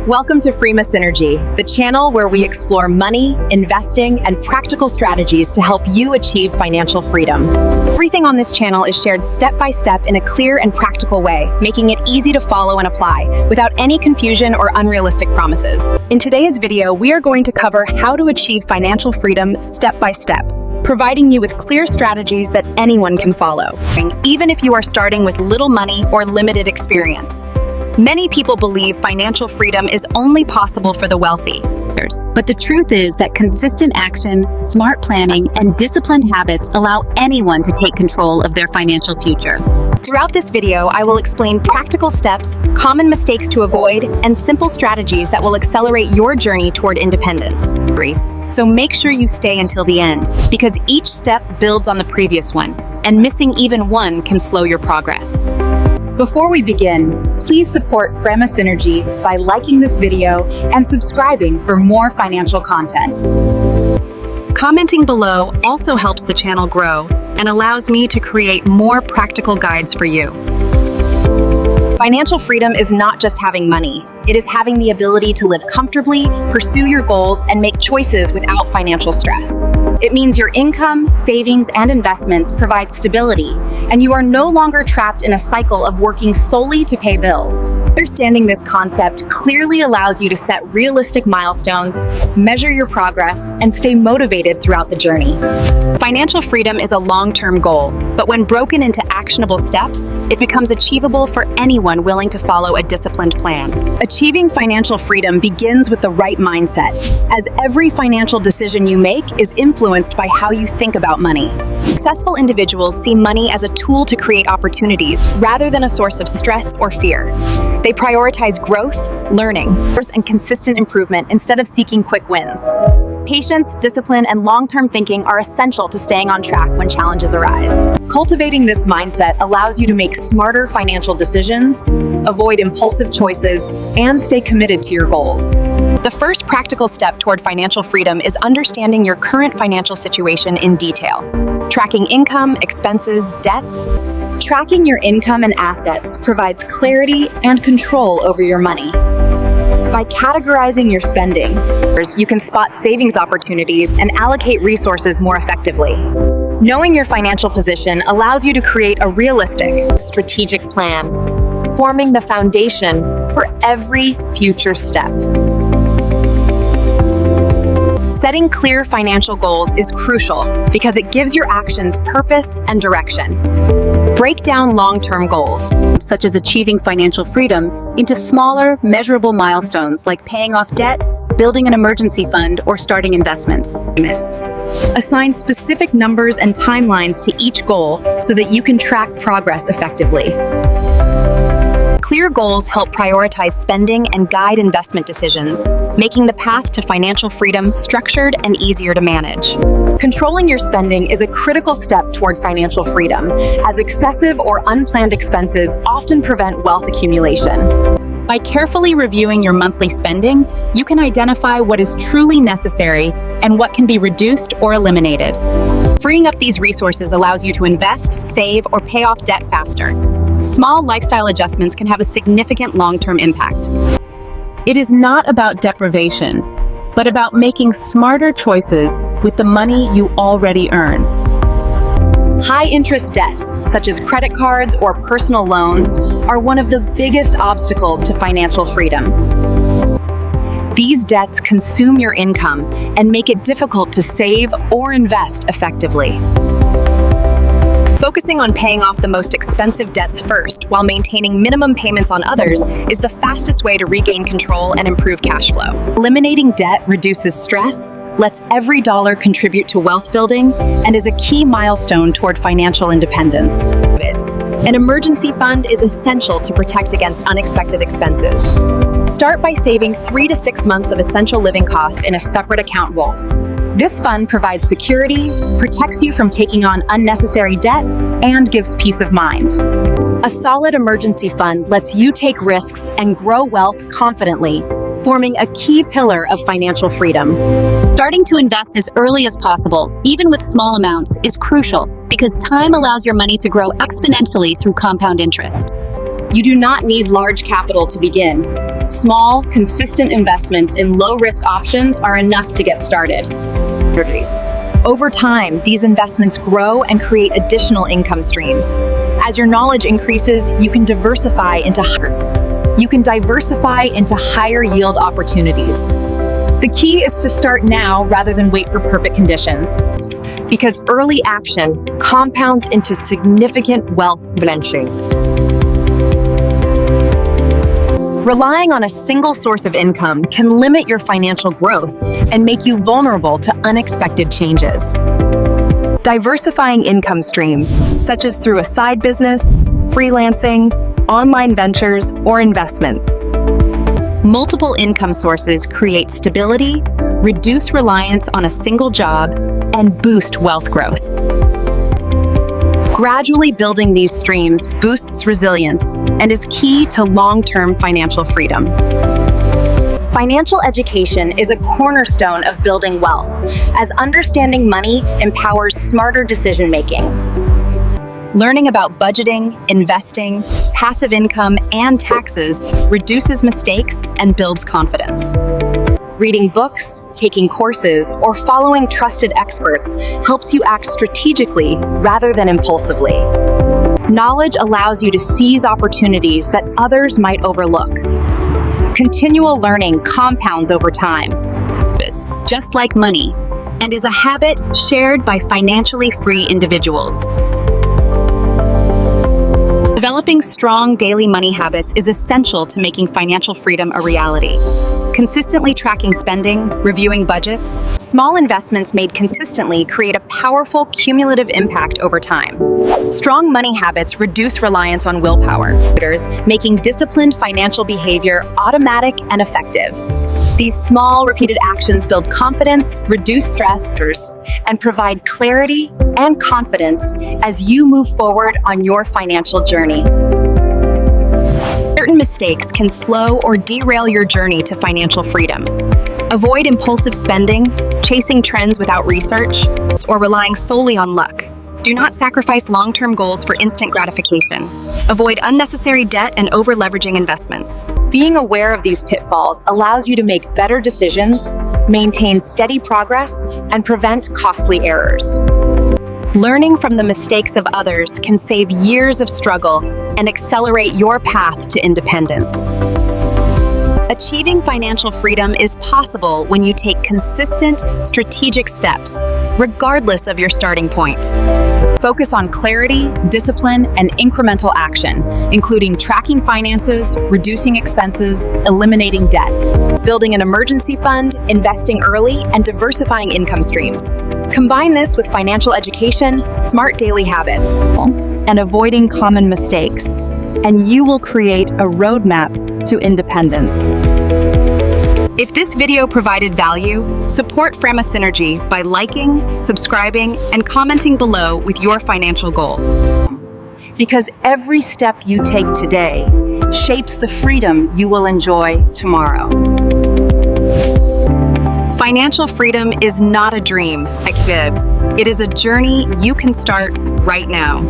Welcome to Freema Synergy, the channel where we explore money, investing, and practical strategies to help you achieve financial freedom. Everything on this channel is shared step by step in a clear and practical way, making it easy to follow and apply, without any confusion or unrealistic promises. In today's video, we are going to cover how to achieve financial freedom step by step, providing you with clear strategies that anyone can follow, even if you are starting with little money or limited experience. Many people believe financial freedom is only possible for the wealthy. But the truth is that consistent action, smart planning, and disciplined habits allow anyone to take control of their financial future. Throughout this video, I will explain practical steps, common mistakes to avoid, and simple strategies that will accelerate your journey toward independence. So make sure you stay until the end, because each step builds on the previous one, and missing even one can slow your progress. Before we begin, please support Freema Synergy by liking this video and subscribing for more financial content. Commenting below also helps the channel grow and allows me to create more practical guides for you. Financial freedom is not just having money. It is having the ability to live comfortably, pursue your goals, and make choices without financial stress. It means your income, savings, and investments provide stability, and you are no longer trapped in a cycle of working solely to pay bills. Understanding this concept clearly allows you to set realistic milestones, measure your progress, and stay motivated throughout the journey. Financial freedom is a long-term goal, but when broken into actionable steps, it becomes achievable for anyone willing to follow a disciplined plan. Achieving financial freedom begins with the right mindset, as every financial decision you make is influenced by how you think about money. Successful individuals see money as a tool to create opportunities rather than a source of stress or fear. They prioritize growth, learning, and consistent improvement instead of seeking quick wins. Patience, discipline, and long-term thinking are essential to staying on track when challenges arise. Cultivating this mindset allows you to make smarter financial decisions, avoid impulsive choices, and stay committed to your goals. The first practical step toward financial freedom is understanding your current financial situation in detail. Tracking income, expenses, debts. Tracking your income and assets provides clarity and control over your money. By categorizing your spending, you can spot savings opportunities and allocate resources more effectively. Knowing your financial position allows you to create a realistic, strategic plan, forming the foundation for every future step. Setting clear financial goals is crucial because it gives your actions purpose and direction. Break down long-term goals, such as achieving financial freedom, into smaller, measurable milestones like paying off debt, building an emergency fund, or starting investments. Assign specific numbers and timelines to each goal so that you can track progress effectively. Clear goals help prioritize spending and guide investment decisions, making the path to financial freedom structured and easier to manage. Controlling your spending is a critical step toward financial freedom, as excessive or unplanned expenses often prevent wealth accumulation. By carefully reviewing your monthly spending, you can identify what is truly necessary and what can be reduced or eliminated. Freeing up these resources allows you to invest, save, or pay off debt faster. Small lifestyle adjustments can have a significant long-term impact. It is not about deprivation, but about making smarter choices with the money you already earn. High-interest debts, such as credit cards or personal loans, are one of the biggest obstacles to financial freedom. These debts consume your income and make it difficult to save or invest effectively. Focusing on paying off the most expensive debts first while maintaining minimum payments on others is the fastest way to regain control and improve cash flow. Eliminating debt reduces stress, lets every dollar contribute to wealth building, and is a key milestone toward financial independence. An emergency fund is essential to protect against unexpected expenses. Start by saving 3 to 6 months of essential living costs in a separate account vault. This fund provides security, protects you from taking on unnecessary debt, and gives peace of mind. A solid emergency fund lets you take risks and grow wealth confidently, forming a key pillar of financial freedom. Starting to invest as early as possible, even with small amounts, is crucial because time allows your money to grow exponentially through compound interest. You do not need large capital to begin. Small, consistent investments in low-risk options are enough to get started. Over time, these investments grow and create additional income streams. As your knowledge increases, you can diversify into higher yield opportunities. The key is to start now rather than wait for perfect conditions, because early action compounds into significant wealth building. Relying on a single source of income can limit your financial growth and make you vulnerable to unexpected changes. Diversifying income streams, such as through a side business, freelancing, online ventures, or investments. Multiple income sources create stability, reduce reliance on a single job, and boost wealth growth. Gradually building these streams boosts resilience and is key to long-term financial freedom. Financial education is a cornerstone of building wealth, as understanding money empowers smarter decision-making. Learning about budgeting, investing, passive income, and taxes reduces mistakes and builds confidence. Reading books, taking courses, or following trusted experts helps you act strategically rather than impulsively. Knowledge allows you to seize opportunities that others might overlook. Continual learning compounds over time, just like money, and is a habit shared by financially free individuals. Developing strong daily money habits is essential to making financial freedom a reality. Consistently tracking spending, reviewing budgets, small investments made consistently create a powerful cumulative impact over time. Strong money habits reduce reliance on willpower, making disciplined financial behavior automatic and effective. These small, repeated actions build confidence, reduce stress, and provide clarity and confidence as you move forward on your financial journey. Certain mistakes can slow or derail your journey to financial freedom. Avoid impulsive spending, chasing trends without research, or relying solely on luck. Do not sacrifice long-term goals for instant gratification. Avoid unnecessary debt and over-leveraging investments. Being aware of these pitfalls allows you to make better decisions, maintain steady progress, and prevent costly errors. Learning from the mistakes of others can save years of struggle and accelerate your path to independence. Achieving financial freedom is possible when you take consistent, strategic steps, regardless of your starting point. Focus on clarity, discipline, and incremental action, including tracking finances, reducing expenses, eliminating debt, building an emergency fund, investing early, and diversifying income streams. Combine this with financial education, smart daily habits, and avoiding common mistakes, and you will create a roadmap to independence. If this video provided value, support Frama Synergy by liking, subscribing, and commenting below with your financial goal. Because every step you take today shapes the freedom you will enjoy tomorrow. Financial freedom is not a dream, it is a journey you can start right now.